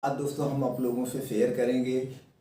आज दोस्तों हम आप लोगों से शेयर करेंगे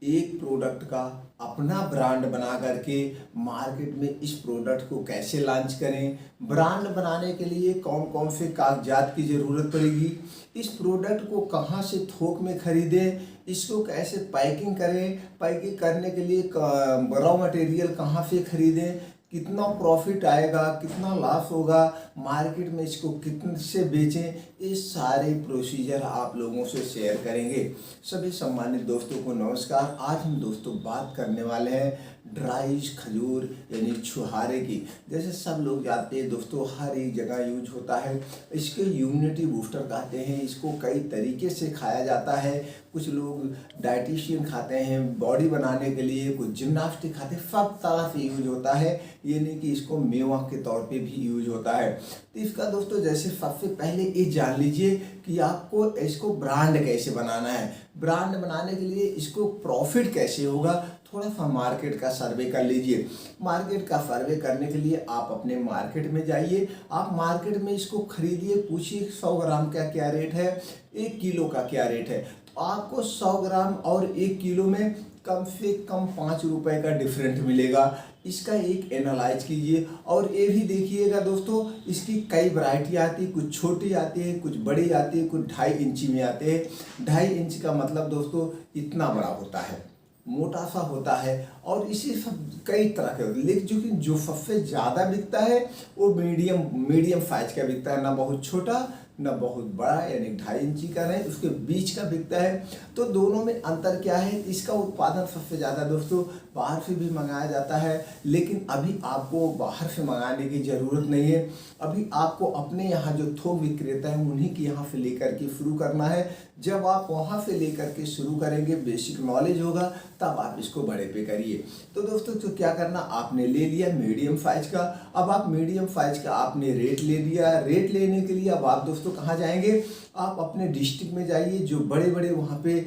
एक प्रोडक्ट का अपना ब्रांड बना करके मार्केट में इस प्रोडक्ट को कैसे लॉन्च करें। ब्रांड बनाने के लिए कौन कौन से कागजात की ज़रूरत पड़ेगी, इस प्रोडक्ट को कहां से थोक में खरीदें, इसको कैसे पैकिंग करें, पैकिंग करने के लिए रॉ मटेरियल कहां से खरीदें, कितना प्रॉफिट आएगा, कितना लॉस होगा, मार्केट में इसको कितने से बेचें, ये सारे प्रोसीजर आप लोगों से शेयर करेंगे। सभी सम्मानित दोस्तों को नमस्कार। आज हम दोस्तों बात करने वाले हैं ड्राई खजूर यानी छुहारे की। जैसे सब लोग जानते हैं दोस्तों, हर एक जगह यूज होता है। इसके इम्यूनिटी बूस्टर कहते हैं, इसको कई तरीके से खाया जाता है। कुछ लोग डाइटिशियन खाते हैं बॉडी बनाने के लिए, कुछ जिम्नास्टिक खाते हैं, सब तरह से यूज होता है। ये नहीं कि इसको मेवा के तौर पे भी यूज होता है। तो इसका दोस्तों जैसे सबसे पहले ये जान लीजिए कि आपको इसको ब्रांड कैसे बनाना है। ब्रांड बनाने के लिए इसको प्रॉफिट कैसे होगा, थोड़ा सा मार्केट का सर्वे कर लीजिए। मार्केट का सर्वे करने के लिए आप अपने मार्केट में जाइए, आप मार्केट में इसको खरीदिए, पूछिए 100 ग्राम का क्या रेट है, 1 किलो का क्या रेट है। तो आपको 100 ग्राम और 1 किलो में कम से कम 5 रुपए का डिफरेंट मिलेगा। इसका एक एनालाइज कीजिए और ये भी देखिएगा दोस्तों, इसकी कई वैरायटी आती है, कुछ छोटी आती है, कुछ बड़ी आती है, कुछ 2.5 इंची में आते हैं। 2.5 इंच का मतलब दोस्तों इतना बड़ा होता है, मोटा सा होता है। और इसी सब कई तरह के होते हैं, लेकिन जो सबसे ज़्यादा बिकता है वो मीडियम साइज का बिकता है, ना बहुत छोटा ना बहुत बड़ा, यानी 2.5 इंची का नहीं, उसके बीच का बिकता है। तो दोनों में अंतर क्या है, इसका उत्पादन सबसे ज़्यादा दोस्तों बाहर से भी मंगाया जाता है, लेकिन अभी आपको बाहर से मंगाने की ज़रूरत नहीं है। अभी आपको अपने यहाँ जो थोक विक्रेता है उन्हीं के यहाँ से लेकर के शुरू करना है। जब आप वहाँ से लेकर के शुरू करेंगे, बेसिक नॉलेज होगा, तब आप इसको बड़े पे करिए। तो दोस्तों तो क्या करना, आपने ले लिया मीडियम साइज का। अब आप मीडियम साइज का आपने रेट ले लिया। रेट लेने के लिए अब आप दोस्तों कहाँ जाएंगे, आप अपने डिस्ट्रिक्ट में जाइए। जो बड़े बड़े वहाँ पे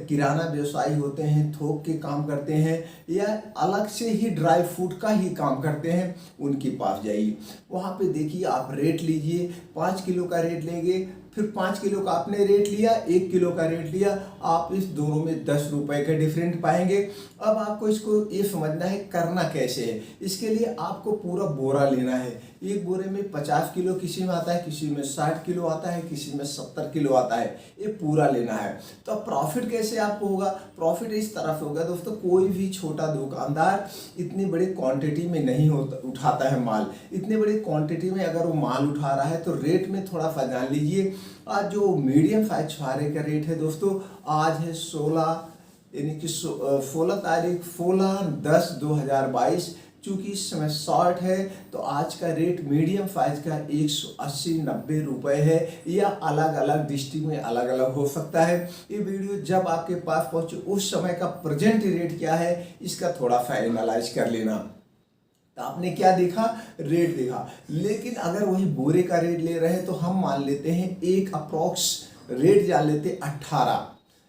किराना व्यवसायी होते हैं, थोक के काम करते हैं या अलग से ही ड्राई फ्रूट का ही काम करते हैं, उनके पास जाइए। वहाँ पे देखिए, आप रेट लीजिए। 5 किलो का रेट लेंगे, फिर 5 किलो का आपने रेट लिया, 1 किलो का रेट लिया, आप इस दोनों में 10 रुपए का डिफरेंट पाएंगे। अब आपको इसको ये समझना है करना कैसे है। इसके लिए आपको पूरा बोरा लेना है। एक बोरे में 50 किलो किसी में आता है, किसी में 60 किलो आता है, किसी में 70 किलो आता है। ये पूरा लेना है। तो अब प्रॉफिट कैसे आपको होगा, प्रॉफिट इस तरह से होगा दोस्तों, कोई भी छोटा दुकानदार इतनी बड़ी क्वांटिटी में नहीं उठाता है माल। इतनी बड़ी क्वांटिटी में अगर वो माल उठा रहा है तो रेट में थोड़ा सा जान लीजिए। आज जो मीडियम साइज छुहारे का रेट है दोस्तों, आज है 16 यानी कि 16 तारीख 16/10/2022। चूँकि इस समय शॉर्ट है तो आज का रेट मीडियम साइज का 180-90 रुपये है, या अलग अलग डिस्ट्रिक्ट में अलग अलग हो सकता है। ये वीडियो जब आपके पास पहुँचे उस समय का प्रेजेंट रेट क्या है, इसका थोड़ा सा एनालाइज कर लेना। तो आपने क्या देखा, रेट देखा। लेकिन अगर वही बोरे का रेट ले रहे हैं तो हम मान लेते हैं एक अप्रॉक्स रेट जान लेते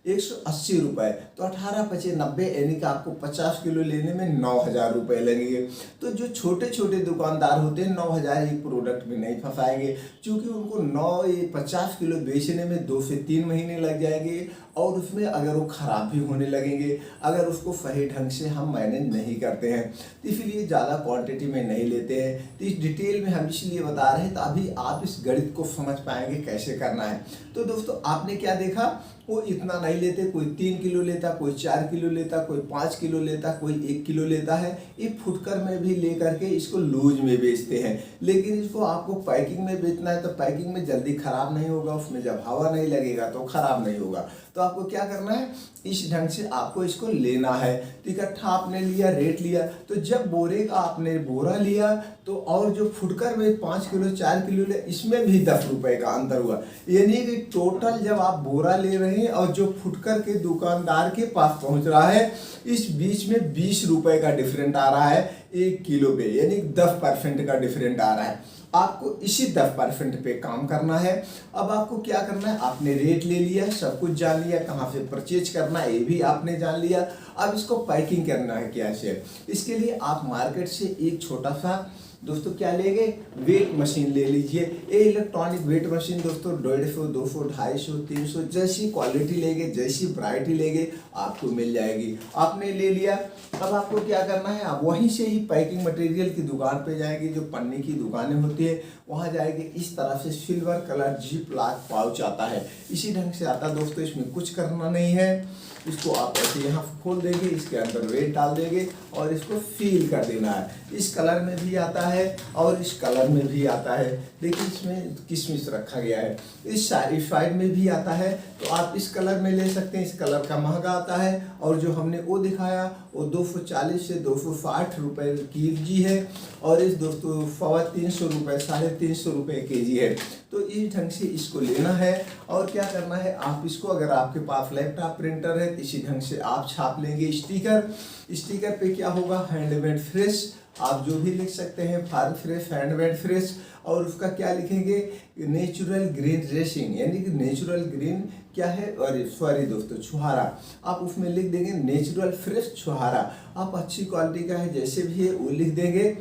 180 रुपये। तो 18×5=90, यानी कि आपको 50 किलो लेने में 9,000 रुपये लगेंगे। तो जो छोटे छोटे दुकानदार होते हैं 9,000 एक प्रोडक्ट में नहीं फंसाएंगे, क्योंकि उनको 50 किलो बेचने में 2 से 3 महीने लग जाएंगे। और उसमें अगर वो ख़राब भी होने लगेंगे, अगर उसको सही ढंग से हम मैनेज नहीं करते हैं, तो इसलिए ज़्यादा क्वांटिटी में नहीं लेते हैं। तो इस डिटेल में हम इसलिए बता रहे हैं, तो अभी आप इस गणित को समझ पाएंगे कैसे करना है। तो दोस्तों आपने क्या देखा, वो इतना नहीं लेते, कोई 3 किलो लेता, कोई 4 किलो लेता, कोई 5 किलो लेता, कोई 1 किलो लेता है। ये फुटकर में भी ले करके इसको लूज में बेचते हैं। लेकिन इसको आपको पैकिंग में बेचना है तो पैकिंग में जल्दी ख़राब नहीं होगा, उसमें जब हवा नहीं लगेगा तो ख़राब नहीं होगा। तो आपको क्या करना है, इस ढंग से आपको इसको लेना है। तो इकट्ठा आपने लिया, रेट लिया। तो जब बोरे का आपने बोरा लिया तो और जो फुटकर में 5 किलो 4 किलो ले, इसमें भी 10 रुपये का अंतर हुआ। यानी कि टोटल जब आप बोरा ले रहे हैं और जो फुटकर के दुकानदार के पास पहुंच रहा है, इस बीच में 20 रुपये का डिफरेंट आ रहा है 1 किलो पे, यानी 10% का डिफरेंट आ रहा है। आपको इसी 10% पे काम करना है। अब आपको क्या करना है, आपने रेट ले लिया, सब कुछ जान लिया, कहाँ से परचेज करना है ये भी आपने जान लिया। अब इसको पैकिंग करना है कैसे, इसके लिए आप मार्केट से एक छोटा सा दोस्तों क्या लेंगे, वेट मशीन ले लीजिए। ये इलेक्ट्रॉनिक वेट मशीन दोस्तों 150, 200, 250, 300 जैसी क्वालिटी लेंगे, जैसी वैरायटी लेंगे आपको मिल जाएगी। आपने ले लिया, अब आपको क्या करना है, आप वहीं से ही पैकिंग मटेरियल की दुकान पे जाएंगे, जो पन्नी की दुकानें होती है वहाँ जाएंगे। इस तरह से silver colour zip lock pouch आता है, इसी ढंग से आता है दोस्तों। इसमें कुछ करना नहीं है, इसको आप ऐसे यहाँ खोल देंगे, इसके अंदर वेट डाल देंगे और इसको फील कर देना है। इस कलर में भी आता है और इस कलर में भी आता है, देखिए इसमें किशमिश रखा गया है। इस साइड में भी आता है, तो आप इस कलर में ले सकते हैं। इस कलर का महंगा आता है और जो हमने वो दिखाया वो 240 से 260 रुपये केजी है और इस दोस्तों 350 रुपये, 350 रुपये केजी है। तो इस ढंग से इसको लेना है और क्या करना है, आप इसको अगर आपके पास लैपटॉप प्रिंटर है इसी ढंग से आप छाप लेंगे स्टिकर पे क्या होगा, हैंडमेड फ्रेश आप जो भी लिख सकते हैं, फार्म फ्रेश, हैंडमेड फ्रेश, और उसका क्या लिखेंगे, नेचुरल ग्रीन रेसिंग, यानी कि नेचुरल ग्रीन क्या है, और सॉरी दोस्तों छुहारा, आप उसमें लिख देंगे नेचुरल फ्रेश छुहारा। आप अच्छी क्वालिटी का है जैसे भी है वो लिख देंगे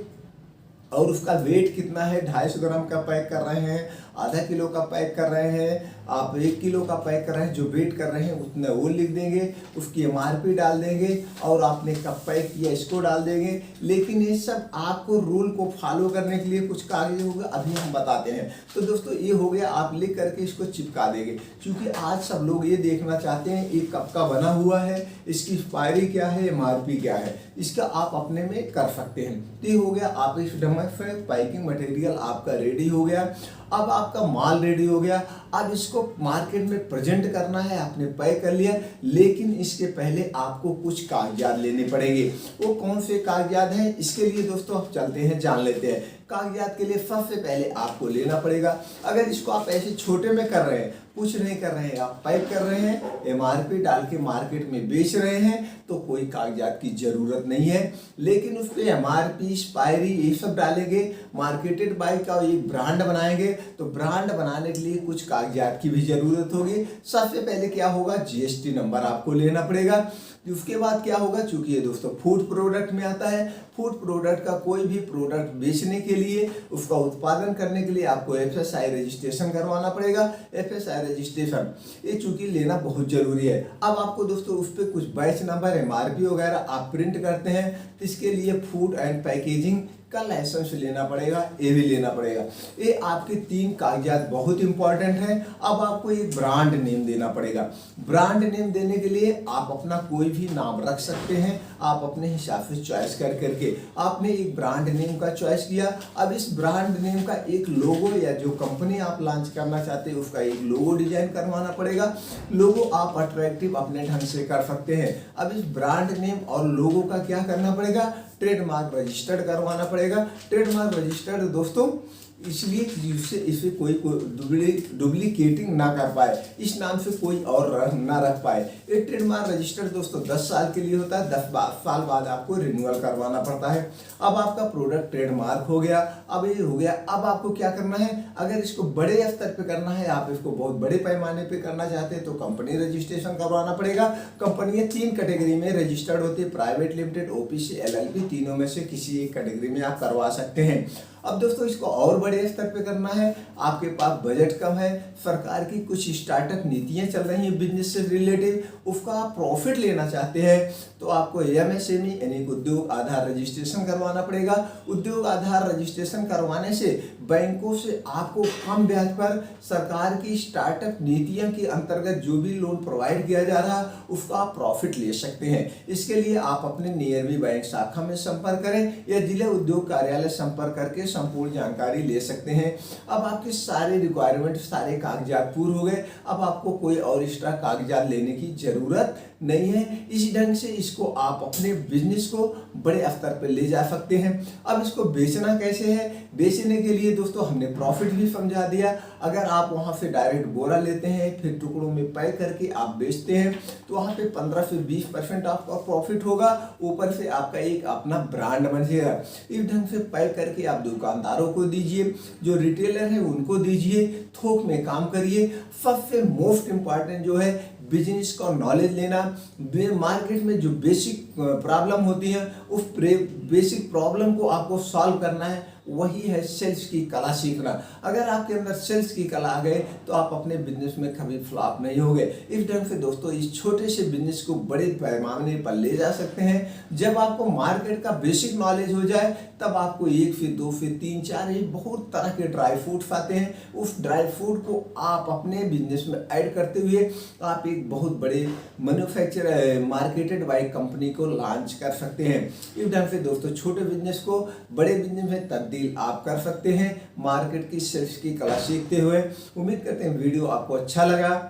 और उसका वेट कितना है, 250 ग्राम का पैक कर रहे हैं, आधा किलो का पैक कर रहे हैं, आप 1 किलो का पैक कर रहे हैं, जो वेट कर रहे हैं उतना वो लिख देंगे, उसकी MRP डाल देंगे और आपने कब पैक किया इसको डाल देंगे। लेकिन ये सब आपको रूल को फॉलो करने के लिए कुछ कागज होगा, अभी हम बताते हैं। तो दोस्तों ये हो गया, आप लिख करके इसको चिपका देंगे, क्योंकि आज सब लोग ये देखना चाहते हैं ये कब का बना हुआ है, इसकी एक्सपायरी क्या है, MRP क्या है, इसका आप अपने में कर सकते हैं। तो ये हो गया, आप इस ढंग से पैकिंग मटेरियल आपका रेडी हो गया। अब आपका माल रेडी हो गया, अब इसको मार्केट में प्रेजेंट करना है, आपने पैक कर लिया, लेकिन इसके पहले आपको कुछ कागजात लेने पड़ेंगे। वो कौन से कागजात हैं, इसके लिए दोस्तों आप चलते हैं, जान लेते हैं। कागजात के लिए सबसे पहले आपको लेना पड़ेगा, अगर इसको आप ऐसे छोटे में कर रहे हैं, कुछ नहीं कर रहे हैं, आप पैक कर रहे हैं, MRP डाल के मार्केट में बेच रहे हैं, तो कोई कागजात की जरूरत नहीं है। लेकिन उस पर MRP, एक्सपायरी ये सब डालेंगे, मार्केटेड बाय का एक ब्रांड बनाएंगे, तो ब्रांड बनाने के लिए कुछ कागजात की भी जरूरत होगी। सबसे पहले क्या होगा, GST नंबर आपको लेना पड़ेगा। उसके बाद क्या होगा, चूंकि ये दोस्तों फूड प्रोडक्ट में आता है, फूड प्रोडक्ट का कोई भी प्रोडक्ट बेचने के लिए, उसका उत्पादन करने के लिए आपको FSI रजिस्ट्रेशन करवाना पड़ेगा। FSI रजिस्ट्रेशन ये चूंकि लेना बहुत जरूरी है। अब आपको दोस्तों उस पर कुछ बैच नंबर, MRP वगैरह आप प्रिंट करते हैं, तो इसके लिए फूड एंड पैकेजिंग का लाइसेंस लेना पड़ेगा, ये भी लेना पड़ेगा। ये आपके 3 कागजात बहुत इंपॉर्टेंट हैं। अब आपको एक ब्रांड नेम देना पड़ेगा। ब्रांड नेम देने के लिए आप अपना कोई भी नाम रख सकते हैं, आप अपने हिसाब से चॉइस कर करके आपने एक ब्रांड नेम का चॉइस किया। अब इस ब्रांड नेम का एक लोगो, या जो कंपनी आप लॉन्च करना चाहते हैं उसका एक लोगो डिजाइन करवाना पड़ेगा। लोगो आप अट्रैक्टिव अपने ढंग से कर सकते हैं। अब इस ब्रांड नेम और लोगो का क्या करना पड़ेगा, ट्रेडमार्क रजिस्टर्ड करवाना पड़ेगा। ट्रेडमार्क रजिस्टर्ड दोस्तों इसलिए जिससे इसे कोई डुप्लीकेटिंग ना कर पाए, इस नाम से कोई और ना रख पाए। ये ट्रेडमार्क रजिस्टर दोस्तों 10 साल के लिए होता है, 10 साल बाद आपको रिन्यूअल करवाना पड़ता है। अब आपका प्रोडक्ट ट्रेडमार्क हो गया, अब ये हो गया। अब आपको क्या करना है, अगर इसको बड़े स्तर पे करना है, आप इसको बहुत बड़े पैमाने पे करना चाहते हैं, तो कंपनी रजिस्ट्रेशन करवाना पड़ेगा। कंपनियां 3 कैटेगरी में रजिस्टर्ड होती है, प्राइवेट लिमिटेड, OPC, LLP, तीनों में से किसी एक कैटेगरी में आप करवा सकते हैं। अब दोस्तों इसको और बड़े स्तर पे करना है, आपके पास बजट कम है, सरकार की कुछ स्टार्टअप नीतियां चल रही हैं बिजनेस से रिलेटेड, उसका आप प्रॉफिट लेना चाहते हैं, तो आपको MSME यानी उद्योग आधार रजिस्ट्रेशन करवाना पड़ेगा। उद्योग आधार रजिस्ट्रेशन करवाने से बैंकों से आपको कम ब्याज पर सरकार की स्टार्टअप नीतियों के अंतर्गत जो भी लोन प्रोवाइड किया जा रहा है उसका आप प्रॉफिट ले सकते हैं। इसके लिए आप अपने नियरली बैंक शाखा में संपर्क करें या जिला उद्योग कार्यालय संपर्क करके संपूर्ण जानकारी ले सकते हैं। अब आपके सारे रिक्वायरमेंट, सारे कागजात पूरे हो गए, अब आपको कोई और एक्स्ट्रा कागजात लेने की जरूरत नहीं है। इसी ढंग से इसको आप अपने बिजनेस को बड़े स्तर पर ले जा सकते हैं। अब इसको बेचना कैसे है, बेचने के लिए दोस्तों हमने प्रॉफिट भी समझा दिया। अगर आप वहां से डायरेक्ट बोरा लेते हैं, फिर टुकड़ों में पैक करके आप बेचते हैं, तो वहां पे 15 से 20% आपका प्रॉफिट होगा। ऊपर से आपका एक अपना ब्रांड बन जाएगा। इस ढंग से पैक करके आप दुकानदारों को दीजिए, जो रिटेलर है उनको दीजिए, थोक में काम करिए। सबसे मोस्ट इम्पॉर्टेंट जो है बिजनेस का नॉलेज लेना। मार्केट में जो बेसिक प्रॉब्लम होती है उस बेसिक प्रॉब्लम को आपको सॉल्व करना है, वही है सेल्स की कला सीखना। अगर आपके अंदर सेल्स की कला आ गए तो आप अपने बिजनेस में कभी फ्लॉप नहीं होगे। इस ढंग से दोस्तों इस छोटे से बिजनेस को बड़े पैमाने पर ले जा सकते हैं। जब आपको मार्केट का बेसिक नॉलेज हो जाए तब आपको 1 फिर 2 फिर 3 4 ये बहुत तरह के ड्राई फ्रूट्स आते हैं। उस ड्राई फ्रूट को आप अपने बिजनेस में ऐड करते हुए आप एक बहुत बड़े मैन्युफैक्चर मार्केटेड बाय कंपनी को लॉन्च कर सकते हैं। इस ढंग से दोस्तों छोटे बिजनेस को बड़े बिजनेस में तब्दील आप कर सकते हैं मार्केट की सेल्स की कला सीखते हुए। उम्मीद करते हैं वीडियो आपको अच्छा लगा।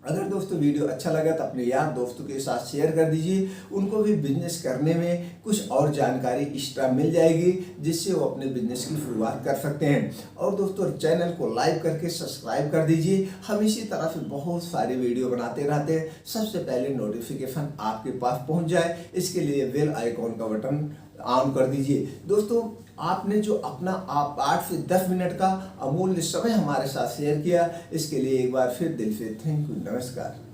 अगर दोस्तों वीडियो अच्छा लगा तो अपने यार दोस्तों के साथ शेयर कर दीजिए, उनको भी बिजनेस करने में कुछ और जानकारी एक्स्ट्रा मिल जाएगी जिससे वो अपने बिजनेस की शुरुआत कर सकते हैं। और दोस्तों चैनल को लाइक करके सब्सक्राइब कर दीजिए, हम इसी तरह से बहुत सारे वीडियो बनाते रहते हैं। सबसे पहले नोटिफिकेशन आपके पास पहुंच जाए इसके लिए बेल आइकॉन का बटन ऑन कर दीजिए। दोस्तों आपने जो अपना आप 8 से 10 मिनट का अमूल्य समय हमारे साथ शेयर किया इसके लिए एक बार फिर दिल से थैंक यू, नमस्कार।